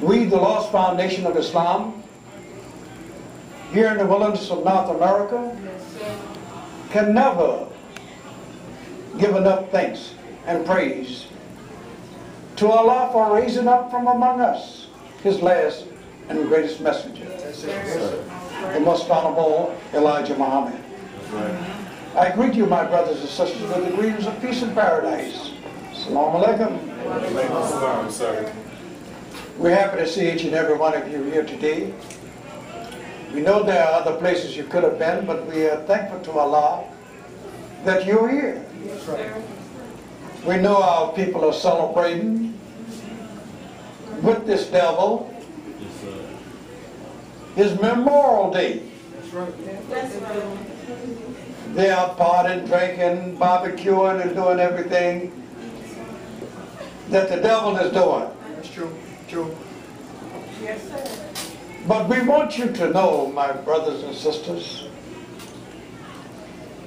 We, the Lost Foundation of Islam, here in the wilderness of North America, can never give enough thanks and praise to Allah for raising up from among us His last and greatest messenger, the most honorable Elijah Muhammad. I greet you, my brothers and sisters, with the greetings of peace and paradise. Assalamu alaikum. We're happy to see each and every one of you here today. We know there are other places you could have been, but we are thankful to Allah that you're here. We know our people are celebrating with this devil his Memorial Day. They are partying, drinking, barbecuing, and doing everything that the devil is doing. That's true. True. Yes, sir. But we want you to know, my brothers and sisters,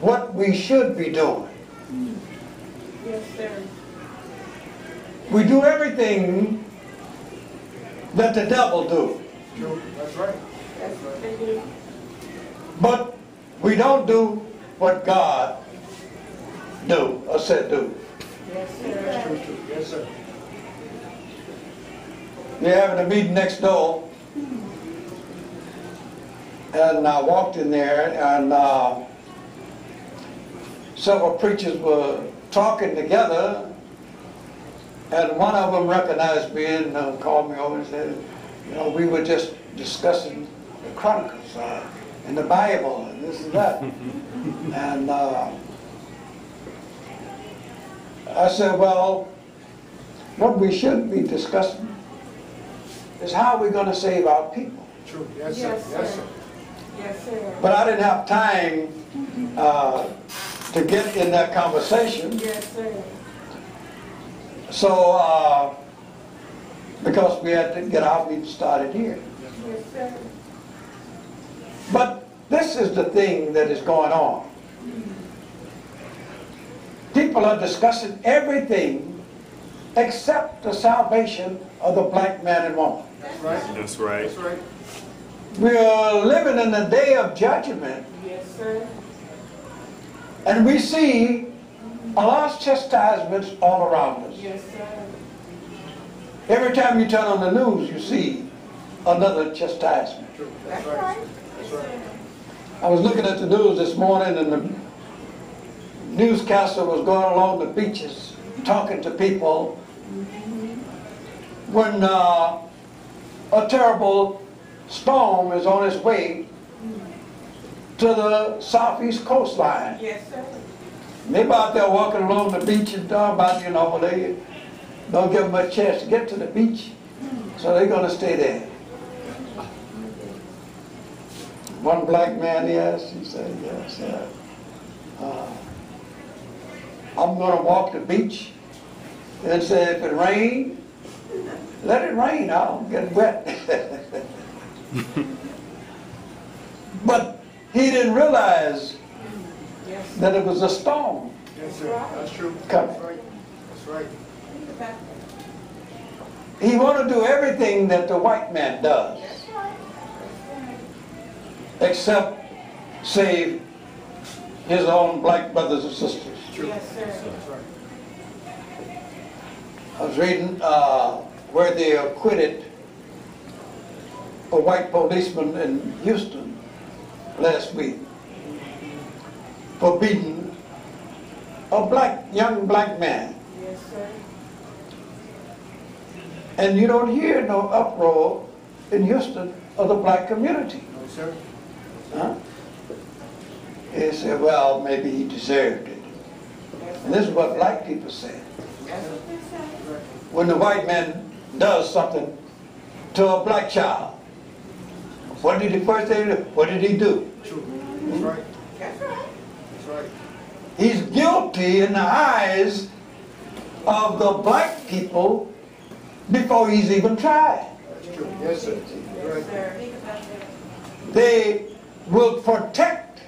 what we should be doing. Yes, sir. We do everything that the devil do. True. That's right. That's what they do. But we don't do what God do or said do. Yes, That's sir. true. True. Yes, sir. We're having a meeting next door, and I walked in there, and several preachers were talking together, and one of them recognized me and called me over and said, you know, we were just discussing the Chronicles and the Bible and this and that. And I said, well, what we should be discussing is how we're going to save our people. True. Yes, sir. Yes, Yes, sir. sir. Yes, sir. But I didn't have time to get in that conversation. Yes, sir. So, because we had to get our meeting started here. Yes, sir. But this is the thing that is going on. People are discussing everything except the salvation of the black man and woman. That's right. That's right. That's right. We are living in the day of judgment, Yes, sir. and we see Allah's chastisements all around us. Yes, sir. Every time you turn on the news, you see another chastisement. True. That's That's right. right. That's right. I was looking at the news this morning, and the newscaster was going along the beaches talking to people when a terrible storm is on its way to the southeast coastline. Yes, sir. They out there walking along the beach and talking about, you know, they don't give them a chance to get to the beach, so they're going to stay there. One black man, yes, he said, yes, I'm going to walk the beach and say, if it rains, let it rain, I'll get wet. But he didn't realize Yes, sir. that it was a storm Yes, sir. That's true. coming. That's right. That's right. Think about that. He wanted to do everything that the white man does, That's right. except save his own black brothers and sisters. True. Yes, sir. That's right. I was reading where they acquitted a white policeman in Houston last week for beating a young black man. Yes, sir. And you don't hear no uproar in Houston of the black community. No, sir. Huh? They say, well, maybe he deserved it. And this is what black people say. That's what they say. When the white man does something to a black child, what did he first thing do? What did he do? True. That's right. That's right. That's right. He's guilty in the eyes of the black people before he's even tried. That's true. Yes, sir. Yes, Right. sir. Think about that. They will protect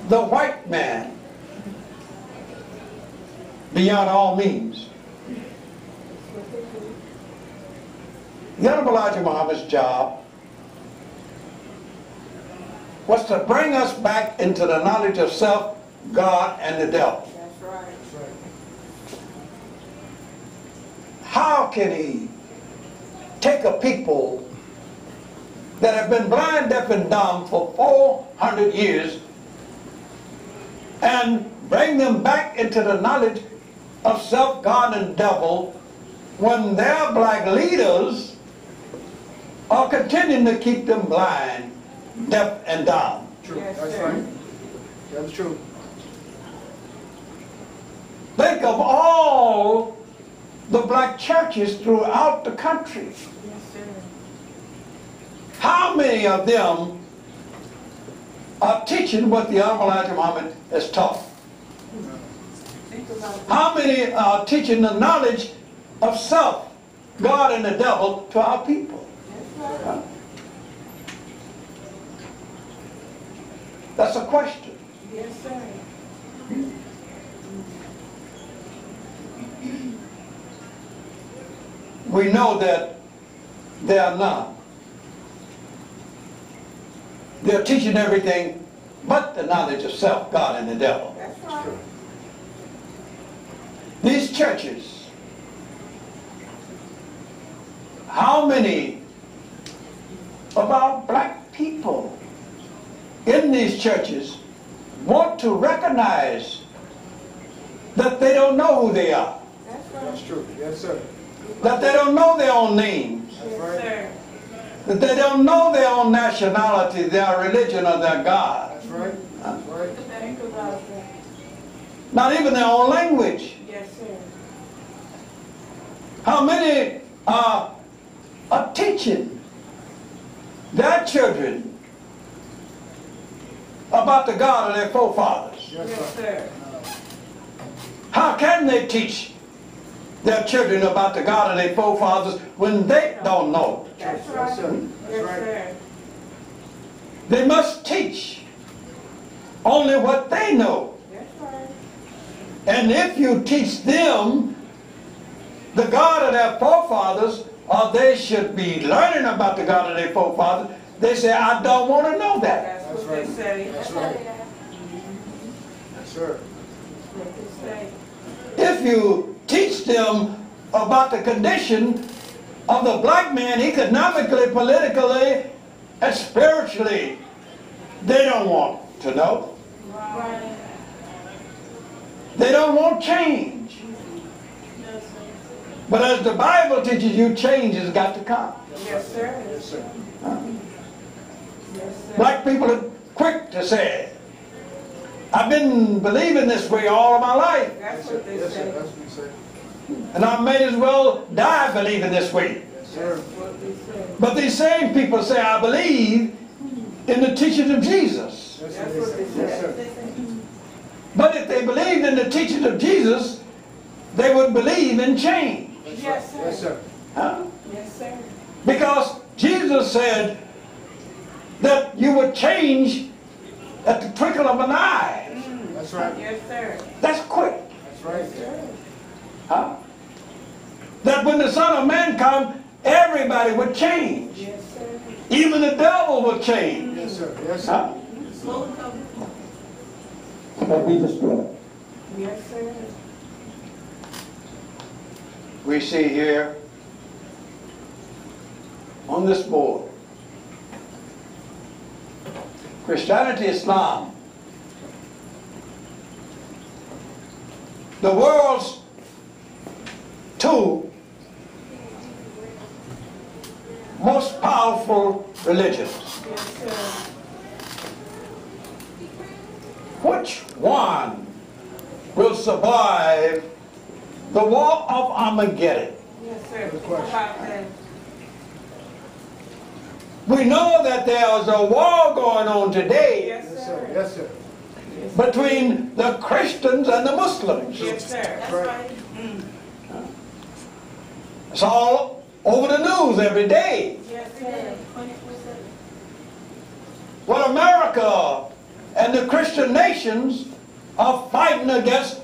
the white man beyond all means. The Honorable Elijah Muhammad's job was to bring us back into the knowledge of self, God, and the devil. That's right. That's right. How can he take a people that have been blind, deaf, and dumb for 400 years and bring them back into the knowledge of self, God, and devil when their black leaders are continuing to keep them blind, deaf, and dumb? True. Yes, That's sir. right. That's true. Think of all the black churches throughout the country. Yes, sir. How many of them are teaching what the Honorable Elijah Muhammad has taught? Think about it. How many are teaching the knowledge of self, God, and the devil to our people? That's right. That's a question. Yes, sir. We know that they are none. They're teaching everything but the knowledge of self, God, and the devil. That's right. These churches, how many of our black people in these churches want to recognize that they don't know who they are, That's right. That's true. Yes, sir. that they don't know their own names, That's Yes, right. sir. that they don't know their own nationality, their religion, or their God, That's right. That's right. Think about that. not even their own language? Yes, sir. How many are teaching their children about the God of their forefathers? Yes, Yes, sir. sir. How can they teach their children about the God of their forefathers when they don't know? That's Yes, right. sir. That's Yes, right. sir. They must teach only what they know. That's right. And if you teach them the God of their forefathers, or they should be learning about the God of their forefathers, they say, I don't want to know that. That's That's what they right. say. That's right. Yes, sir. That's what they say. If you teach them about the condition of the black man economically, politically, and spiritually, they don't want to know. Right. They don't want change. No, sir. But as the Bible teaches you, change has got to come. Yes, sir. Yes, sir. Yes, sir. Black people are quick to say, I've been believing this way all of my life, That's what they Yes, sir. say. That's what we say. and I may as well die believing this way. Yes, sir. That's what they say. But these same people say, I believe in the teachings of Jesus. Yes, That's sir. what they Yes, sir. say. But if they believed in the teachings of Jesus, they would believe in change. That's Yes, right. Yes, sir. sir. Huh? Yes, sir. Because Jesus said that you would change at the twinkle of an eye. That's right. Yes, sir. That's quick. That's right. Yes, sir. Huh? That when the Son of Man comes, everybody would change. Yes, sir. Even the devil would change. Yes, sir. Yes, sir. Huh? Slow come. But we destroy. Yes, sir. We see here on this board, Christianity, Islam, the world's two most powerful religions. Yes, sir. Which one will survive the war of Armageddon? Yes, sir. Good Think question. about that. We know that there's a war going on today Yes, Yes, sir. sir. Yes, sir. between the Christians and the Muslims. Yes, sir. That's Right. right. It's all over the news every day. Yes, sir. What America and the Christian nations are fighting against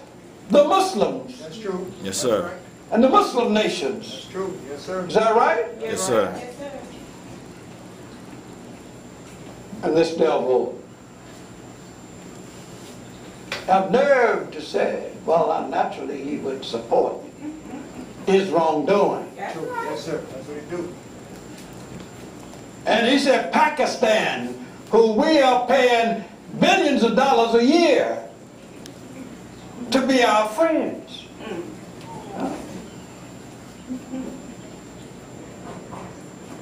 the Muslims. That's true. Yes, sir. That's right. and the Muslim nations. That's true. Yes, sir. Is that right? Yes, sir. Yes, sir. And this devil have nerve to say, well, naturally he would support his wrongdoing. That's True. right. Yes, sir. That's what he do. And he said, Pakistan, who we are paying billions of dollars a year to be our friends.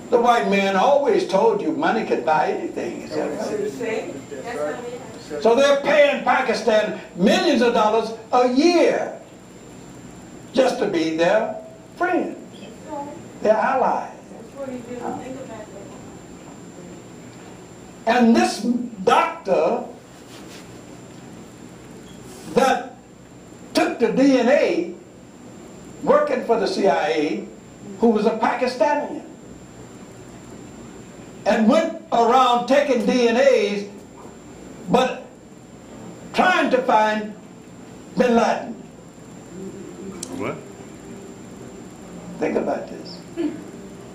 The white man always told you money could buy anything. Is that That's right? what you say. That's That's right. what it Yes, sir. So they're paying Pakistan millions of dollars a year just to be their friends, is. That's their allies. what he do. Think about that. And this doctor that took the DNA working for the CIA, who was a Pakistani, and went around taking DNAs, but trying to find Bin Laden. What? Think about this.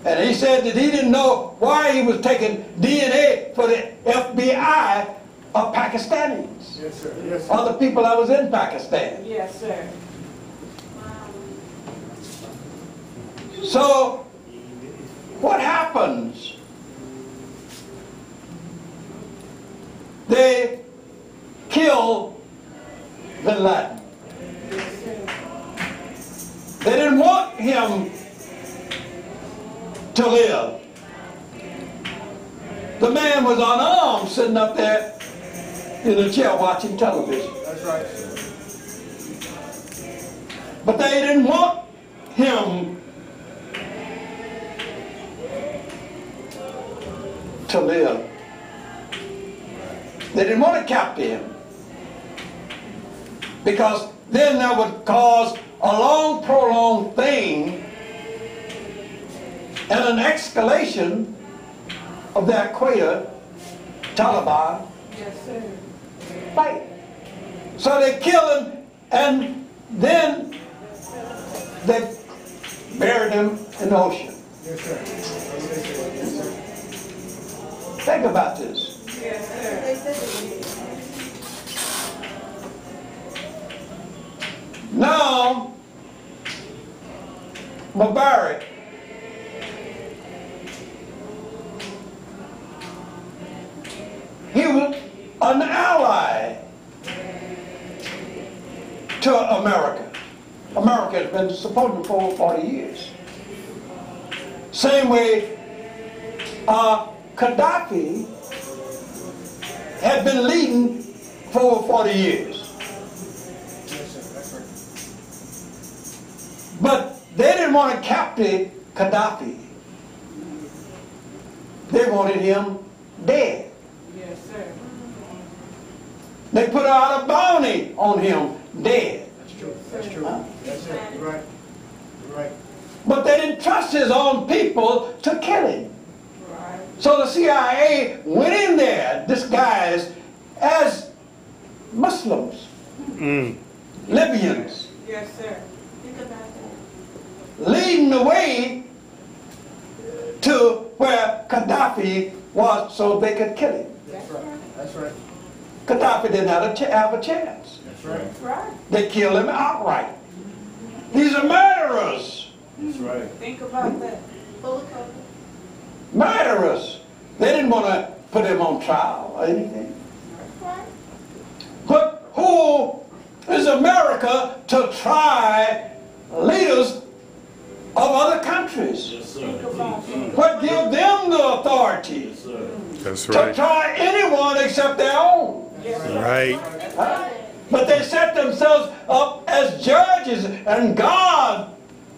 And he said that he didn't know why he was taking DNA for the FBI of Pakistanis, Yes, sir. Yes, sir. other people that was in Pakistan. Yes, sir. So, what happens? They kill Bin Laden. Yes, sir. They didn't want him to live. The man was unarmed, sitting up there in a chair watching television. That's right. But they didn't want him to live. They didn't want to capture him, because then that would cause a long, prolonged thing and an escalation of the Al-Qaeda-Taliban Yes, sir. fight. So they kill him, and then they buried him in the ocean. Yes, sir. That's what they say. Yes, sir. Think about this. Yes, sir. Now, Mubarak he was an ally to America. America has been supporting for over 40 years. Same way Gaddafi had been leading for over 40 years. Yes, sir. That's right. But they didn't want to capture Gaddafi. They wanted him dead. Yes, sir. They put out a bounty on him dead. That's true. That's true. Huh? That's it. You're right. You're right. But they didn't trust his own people to kill him. Right. So the CIA went in there, disguised as Muslims, Libyans, Yes, sir. Think about that. leading the way to where Gaddafi was so they could kill him. That's That's right. right. That's right. Gaddafi didn't have a chance. That's right. That's right. They killed him outright. These are murderers. That's right. Think about that. Full of cover. Murderers. They didn't want to put him on trial or anything. That's right. But who is America to try leaders of other countries? Think about that. What give them the authority That's to right. try anyone except their own? Yes, sir. Right. Huh? But they set themselves up as judges and God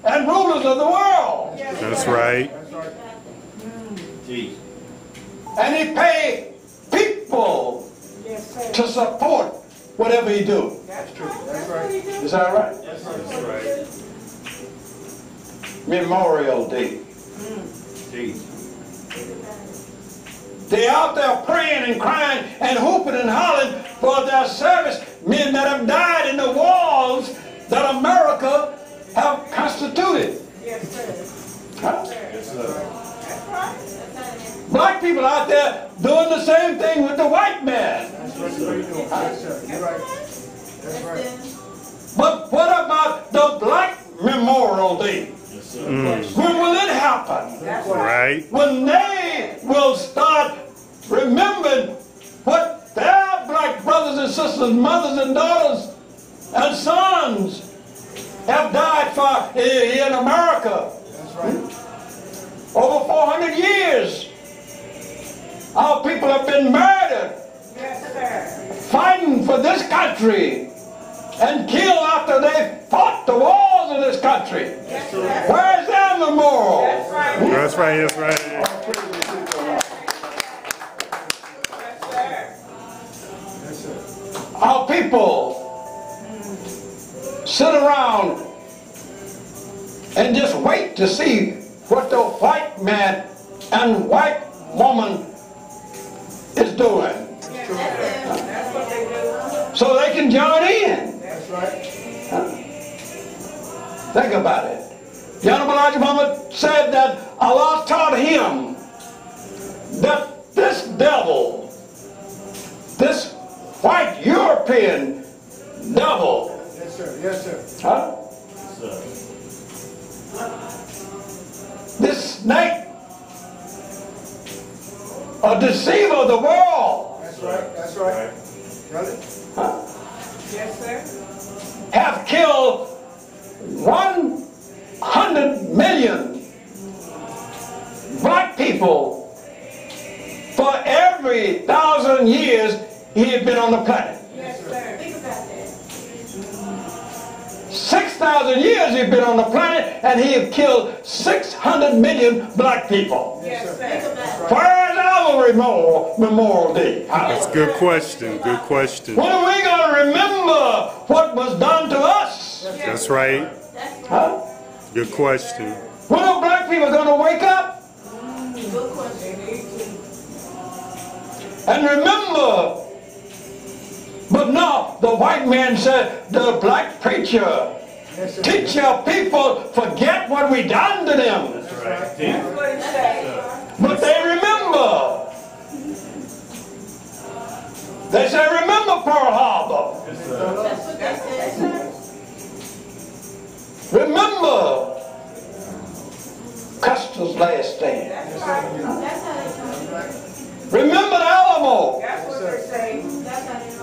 and rulers of the world. Yes, That's sir. right. That's right. And he pay people Yes, sir. to support whatever he do. That's true. right. That's That's right. what he do. Is that right? That's right. That's right. Memorial Day. They out there praying and crying and hooping and hollering for their service men that have died in the wars that America have constituted prostituted. Yes, sir. Huh? That's right. Black people out there doing the same thing with the white man. That's what you're doing. Yes, sir. You're right. That's right. But what about the Black Memorial Day? When will it happen? That's Right. When they will start remembering what their black brothers and sisters, mothers and daughters and sons have died for in America. That's right. Over 400 years. Our people have been murdered, Yes, sir. fighting for this country, and killed after they fought the wars of this country. Yes, sir. Where's their memorial? That's right. That's right. That's right. Yes, sir. Yes, sir. Our people sit around and just wait to see what the white man and white woman is doing, Yes, sir. That's what they do. so they can join in. That's right. Think about it. The Honorable Elijah Muhammad said that Allah taught him that this devil, this white European devil, Yes, sir. Yes, sir. huh? This snake, a deceiver of the world, That's right. That's right. Tell it. Yes, sir. have killed 100 million black people for every 1,000 years he had been on the planet. Yes, sir. Think about that. 6,000 years he'd been on the planet, and he had killed 600 million black people. Yes, sir. Think about that. Where's our Memorial Day? That's a good question. Good question. When are we going to remember what was done to us? That's right. Huh? Good question. When are black people going to wake up Good question. and remember? But no, the white man said, the black preacher, Yes, sir. teach your people, forget what we done to them. That's right. That's what he said. But they remember. They say, remember Pearl Harbor. That's what they said. Remember Custer's last stand. That's right. That's how they do. Remember the Alamo. That's what they say. That's how they do.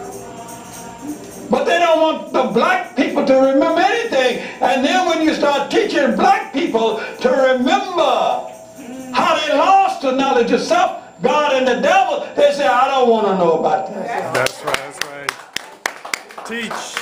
But they don't want the black people to remember anything. And then when you start teaching black people to remember how they lost the knowledge of self, God and the devil, they say, I don't want to know about that. That's right. That's right. Teach.